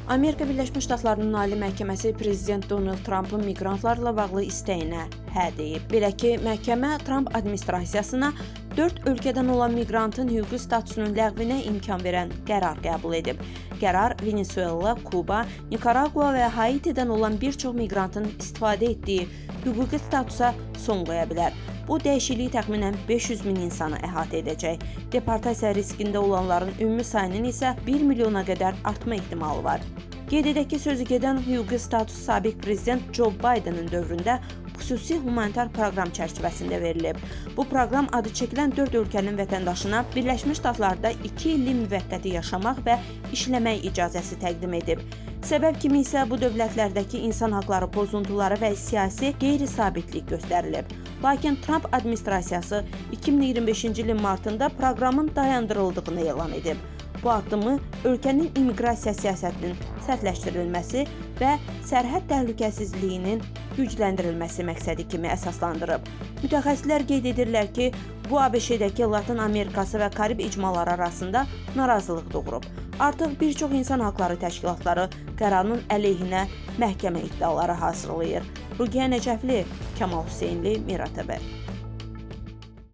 Amerika Birləşmiş Ştatlarının Ali Məhkəməsi Prezident Donald Trumpın miqrantlarla bağlı istəyinə hə deyib. Belə ki, məhkəmə Trump administrasiyasına 4 ölkədən olan miqrantın hüquqi statusunun ləğvinə imkan verən qərar qəbul edib. Qərar Venezuela, Kuba, Nikaragua və Haitidən olan bir çox miqrantın istifadə etdiyi hüquqi statusa son qoya bilər. Bu dəyişiklik təxminən 500 min insanı əhatə edəcək. Deportasiya riskində olanların ümumi sayının isə 1 milyona qədər artma ehtimalı var. Qeyd edək ki, sözü gedən hüquqi status sabiq prezident Joe Biden'ın dövründə xüsusi humanitar proqram çərçivəsində verilib. Bu proqram adı çəkilən 4 ölkənin vətəndaşına Birləşmiş Ştatlarda 2 illik müvəqqəti yaşamaq və işləmək icazəsi təqdim edib. Səbəb kimi isə bu dövlətlərdəki insan haqları pozuntuları və siyasi qeyri-sabitlik göstərilib. Lakin Trump administrasiyası 2025-ci ilin martında proqramın dayandırıldığını elan edib. Bu addımı ölkənin immiqrasiya siyasətinin sərtləşdirilməsi və sərhəd təhlükəsizliyinin gücləndirilməsi məqsədi kimi əsaslandırıb. Mütəxəssislər qeyd edirlər ki, bu ABŞ-dəki Latın Amerikası və Karib icmaları arasında narazılıq doğurub. Artıq bir çox insan haqları təşkilatları qərarın əleyhinə məhkəmə iddiaları hazırlayır. Ruqiyyə Nəcəfli, Kamal Hüseynli, Mira TV.